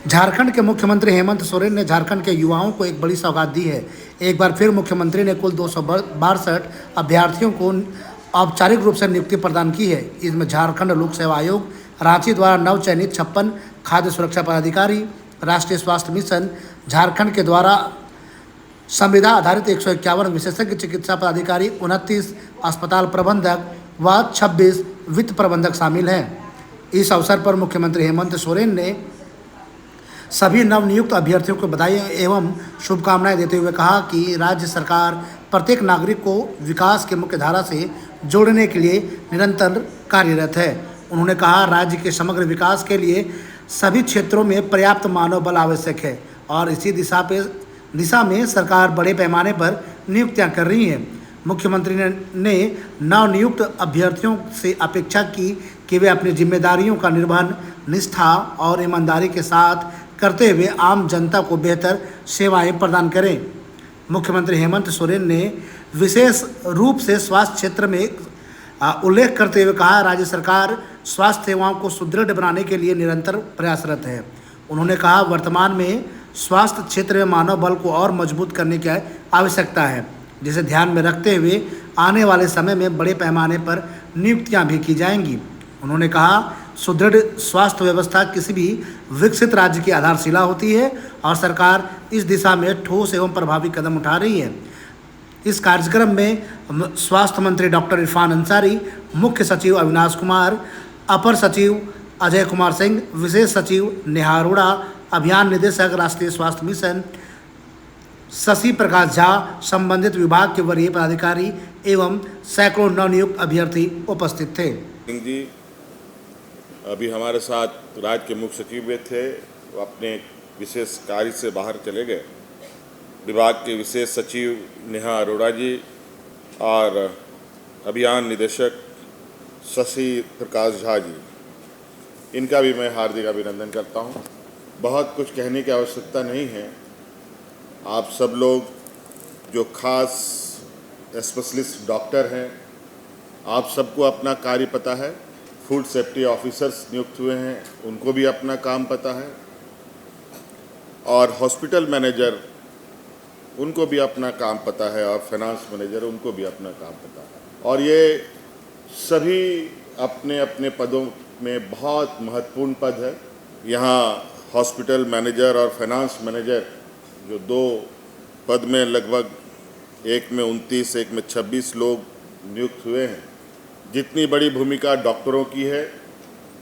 झारखंड के मुख्यमंत्री हेमंत सोरेन ने झारखंड के युवाओं को एक बड़ी सौगात दी है। एक बार फिर मुख्यमंत्री ने कुल 262 अभ्यर्थियों को औपचारिक रूप से नियुक्ति प्रदान की है। इसमें झारखंड लोक सेवा आयोग रांची द्वारा नव चयनित 56 खाद्य सुरक्षा पदाधिकारी, राष्ट्रीय स्वास्थ्य मिशन झारखंड के द्वारा संविदा आधारित 151 विशेषज्ञ चिकित्सा पदाधिकारी, 29 अस्पताल प्रबंधक व 26 वित्त प्रबंधक शामिल हैं। इस अवसर पर मुख्यमंत्री हेमंत सोरेन ने सभी नवनियुक्त अभ्यर्थियों को बधाई एवं शुभकामनाएं देते हुए कहा कि राज्य सरकार प्रत्येक नागरिक को विकास की मुख्य धारा से जोड़ने के लिए निरंतर कार्यरत है। उन्होंने कहा, राज्य के समग्र विकास के लिए सभी क्षेत्रों में पर्याप्त मानव बल आवश्यक है और इसी दिशा में सरकार बड़े पैमाने पर नियुक्तियां कर रही है। मुख्यमंत्री ने नवनियुक्त अभ्यर्थियों से अपेक्षा की कि वे अपनी जिम्मेदारियों का निर्वहन निष्ठा और ईमानदारी के साथ करते हुए आम जनता को बेहतर सेवाएं प्रदान करें। मुख्यमंत्री हेमंत सोरेन ने विशेष रूप से स्वास्थ्य क्षेत्र में उल्लेख करते हुए कहा, राज्य सरकार स्वास्थ्य सेवाओं को सुदृढ़ बनाने के लिए निरंतर प्रयासरत है। उन्होंने कहा, वर्तमान में स्वास्थ्य क्षेत्र में मानव बल को और मजबूत करने की आवश्यकता है, जिसे ध्यान में रखते हुए आने वाले समय में बड़े पैमाने पर नियुक्तियां भी की जाएंगी। उन्होंने कहा, सुदृढ़ स्वास्थ्य व्यवस्था किसी भी विकसित राज्य की आधारशिला होती है और सरकार इस दिशा में ठोस एवं प्रभावी कदम उठा रही है। इस कार्यक्रम में स्वास्थ्य मंत्री डॉक्टर इरफान अंसारी, मुख्य सचिव अविनाश कुमार, अपर सचिव अजय कुमार सिंह, विशेष सचिव नेहा अरोड़ा, अभियान निदेशक राष्ट्रीय स्वास्थ्य मिशन शशि प्रकाश झा, संबंधित विभाग के वरीय पदाधिकारी एवं सैकड़ों नवनियुक्त अभ्यर्थी उपस्थित थे। सिंह जी अभी हमारे साथ राज्य के मुख्य सचिव भी थे, वो अपने विशेष कार्य से बाहर चले गए। विभाग के विशेष सचिव नेहा अरोड़ा जी और अभियान निदेशक शशि प्रकाश झा जी, इनका भी मैं हार्दिक अभिनंदन करता हूं। बहुत कुछ कहने की आवश्यकता नहीं है। आप सब लोग जो खास स्पेशलिस्ट डॉक्टर हैं, आप सबको अपना कार्य पता है। फूड सेफ्टी ऑफिसर्स नियुक्त हुए हैं, उनको भी अपना काम पता है, और हॉस्पिटल मैनेजर, उनको भी अपना काम पता है, और फाइनेंस मैनेजर, उनको भी अपना काम पता है। और ये सभी अपने अपने पदों में बहुत महत्वपूर्ण पद है। यहाँ हॉस्पिटल मैनेजर और फाइनेंस मैनेजर जो दो पद में लगभग एक में 29, एक में 26 लोग नियुक्त हुए हैं। जितनी बड़ी भूमिका डॉक्टरों की है,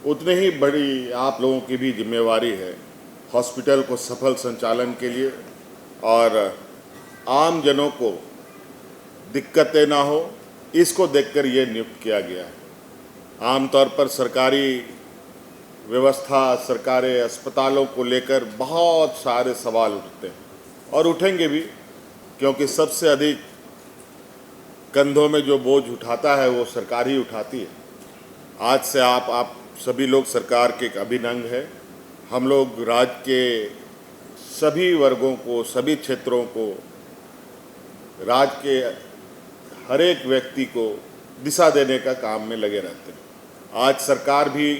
उतनी ही बड़ी आप लोगों की भी जिम्मेवारी है हॉस्पिटल को सफल संचालन के लिए, और आम जनों को दिक्कतें ना हो, इसको देखकर ये नियुक्त किया गया है। आमतौर पर सरकारी व्यवस्था, सरकारी अस्पतालों को लेकर बहुत सारे सवाल उठते हैं और उठेंगे भी, क्योंकि सबसे अधिक कंधों में जो बोझ उठाता है वो सरकार ही उठाती है। आज से आप सभी लोग सरकार के एक अभिन्न अंग है। हम लोग राज्य के सभी वर्गों को, सभी क्षेत्रों को, राज्य के हर एक व्यक्ति को दिशा देने का काम में लगे रहते हैं। आज सरकार भी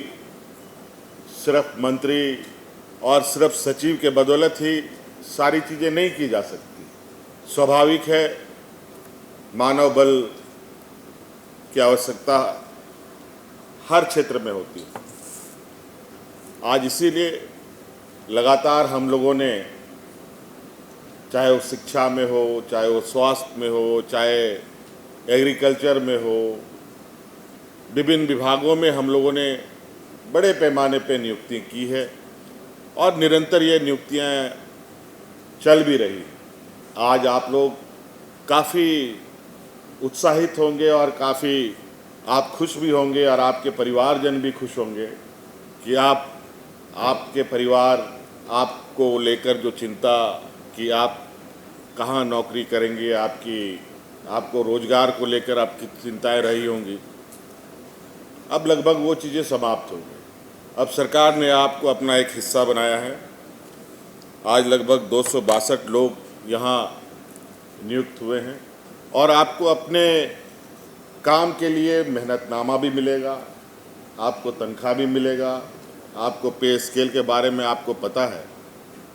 सिर्फ मंत्री और सिर्फ सचिव के बदौलत ही सारी चीज़ें नहीं की जा सकती। स्वाभाविक है, मानव बल की आवश्यकता हर क्षेत्र में होती है। आज इसीलिए लगातार हम लोगों ने, चाहे वो शिक्षा में हो, चाहे वो स्वास्थ्य में हो, चाहे एग्रीकल्चर में हो, विभिन्न विभागों में हम लोगों ने बड़े पैमाने पर नियुक्ति की है और निरंतर ये नियुक्तियां चल भी रही। आज आप लोग काफ़ी उत्साहित होंगे और काफ़ी आप खुश भी होंगे, और आपके परिवारजन भी खुश होंगे कि आपके परिवार आपको लेकर जो चिंता कि आप कहाँ नौकरी करेंगे, आपको रोज़गार को लेकर आपकी चिंताएं रही होंगी, अब लगभग वो चीज़ें समाप्त हो गई। अब सरकार ने आपको अपना एक हिस्सा बनाया है। आज लगभग 262 लोग यहाँ नियुक्त हुए हैं और आपको अपने काम के लिए मेहनतनामा भी मिलेगा, आपको तनख्वाह भी मिलेगा, आपको पे स्केल के बारे में आपको पता है।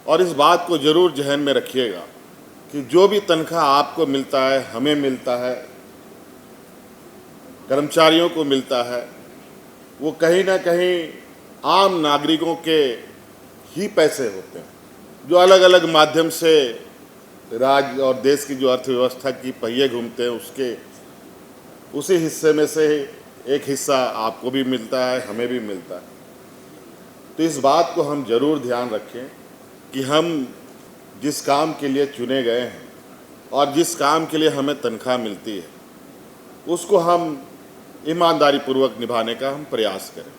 और इस बात को ज़रूर जहन में रखिएगा कि जो भी तनख्वाह आपको मिलता है, हमें मिलता है, कर्मचारियों को मिलता है, वो कहीं ना कहीं आम नागरिकों के ही पैसे होते हैं, जो अलग अलग माध्यम से राज्य और देश की जो अर्थव्यवस्था की पहिए घूमते हैं, उसके उसी हिस्से में से एक हिस्सा आपको भी मिलता है, हमें भी मिलता है। तो इस बात को हम ज़रूर ध्यान रखें कि हम जिस काम के लिए चुने गए हैं और जिस काम के लिए हमें तनख्वाह मिलती है, उसको हम ईमानदारी पूर्वक निभाने का हम प्रयास करें।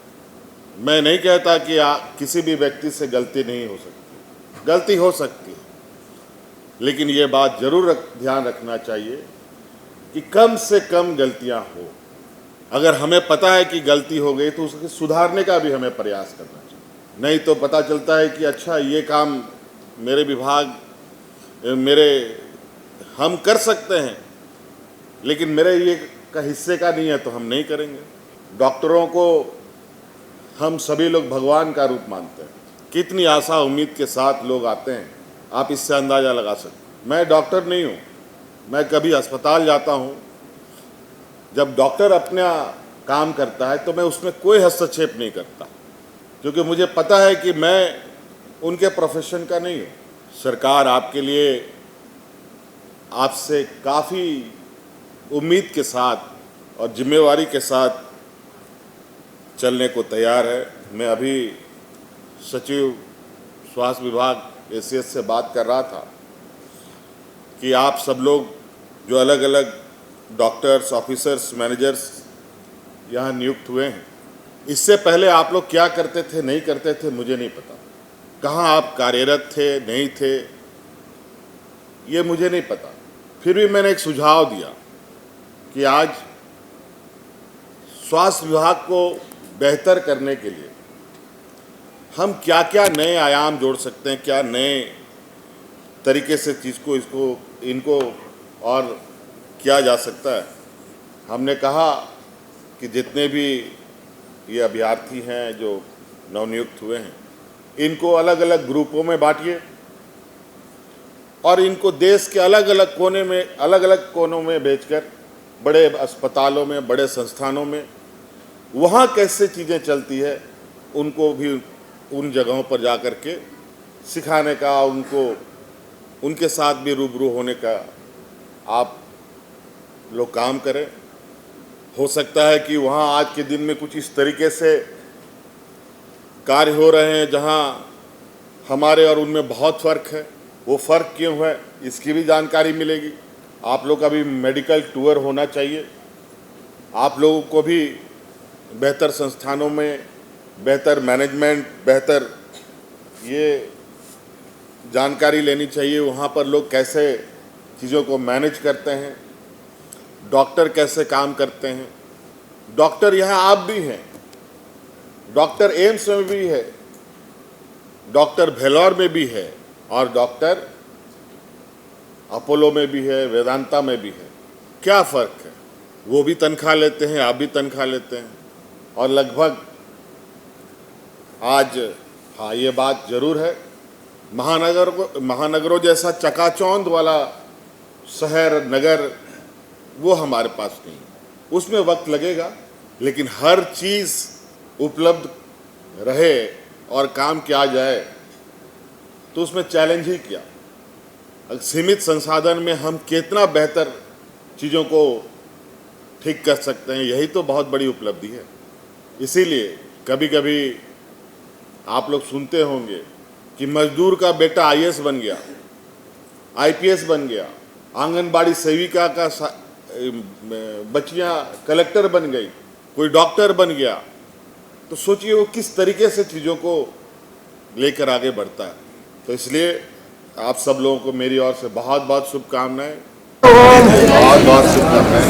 मैं नहीं कहता कि किसी भी व्यक्ति से गलती नहीं हो सकती, गलती हो सकती है, लेकिन ये बात ज़रूर ध्यान रखना चाहिए कि कम से कम गलतियां हो। अगर हमें पता है कि गलती हो गई तो उसके सुधारने का भी हमें प्रयास करना चाहिए। नहीं तो पता चलता है कि अच्छा ये काम मेरे विभाग हम कर सकते हैं, लेकिन मेरे ये का हिस्से का नहीं है, तो हम नहीं करेंगे। डॉक्टरों को हम सभी लोग भगवान का रूप मानते हैं। कितनी आशा उम्मीद के साथ लोग आते हैं, आप इससे अंदाज़ा लगा सकते हैं। मैं डॉक्टर नहीं हूँ, मैं कभी अस्पताल जाता हूँ, जब डॉक्टर अपना काम करता है तो मैं उसमें कोई हस्तक्षेप नहीं करता, क्योंकि मुझे पता है कि मैं उनके प्रोफेशन का नहीं हूँ। सरकार आपके लिए आपसे काफ़ी उम्मीद के साथ और जिम्मेवारी के साथ चलने को तैयार है। मैं अभी सचिव स्वास्थ्य विभाग एसीएस से बात कर रहा था कि आप सब लोग जो अलग अलग डॉक्टर्स, ऑफिसर्स, मैनेजर्स यहाँ नियुक्त हुए हैं, इससे पहले आप लोग क्या करते थे, नहीं करते थे, मुझे नहीं पता। कहाँ आप कार्यरत थे, नहीं थे, ये मुझे नहीं पता। फिर भी मैंने एक सुझाव दिया कि आज स्वास्थ्य विभाग को बेहतर करने के लिए हम क्या क्या नए आयाम जोड़ सकते हैं, क्या नए तरीके से चीज़ को इनको और किया जा सकता है। हमने कहा कि जितने भी ये अभ्यर्थी हैं जो नवनियुक्त हुए हैं, इनको अलग अलग ग्रुपों में बांटिए और इनको देश के अलग अलग कोनों में भेजकर बड़े अस्पतालों में, बड़े संस्थानों में, वहाँ कैसे चीज़ें चलती है उनको भी उन जगहों पर जा कर के सिखाने का, उनके साथ भी रूबरू होने का आप लोग काम करें। हो सकता है कि वहाँ आज के दिन में कुछ इस तरीके से कार्य हो रहे हैं जहाँ हमारे और उनमें बहुत फ़र्क है। वो फ़र्क क्यों है, इसकी भी जानकारी मिलेगी। आप लोग का भी मेडिकल टूर होना चाहिए। आप लोगों को भी बेहतर संस्थानों में बेहतर मैनेजमेंट, बेहतर ये जानकारी लेनी चाहिए। वहाँ पर लोग कैसे चीज़ों को मैनेज करते हैं, डॉक्टर कैसे काम करते हैं। डॉक्टर यहाँ आप भी हैं, डॉक्टर एम्स में भी है, डॉक्टर भेलोर में भी है और डॉक्टर अपोलो में भी है, वेदांता में भी है। क्या फ़र्क है? वो भी तनख्वाह लेते हैं, आप भी तनख्वाह लेते हैं। और लगभग आज हाँ ये बात ज़रूर है, महानगरों जैसा चकाचौंध वाला शहर, नगर वो हमारे पास नहीं है। उसमें वक्त लगेगा, लेकिन हर चीज़ उपलब्ध रहे और काम किया जाए तो उसमें चैलेंज ही किया। सीमित संसाधन में हम कितना बेहतर चीज़ों को ठीक कर सकते हैं, यही तो बहुत बड़ी उपलब्धि है। इसीलिए कभी कभी आप लोग सुनते होंगे कि मजदूर का बेटा आईएएस बन गया, आईपीएस बन गया, आंगनबाड़ी सेविका का बच्चियां कलेक्टर बन गई, कोई डॉक्टर बन गया। तो सोचिए वो किस तरीके से चीज़ों को लेकर आगे बढ़ता है। तो इसलिए आप सब लोगों को मेरी ओर से बहुत बहुत शुभकामनाएं, बहुत बहुत शुभकामनाएं।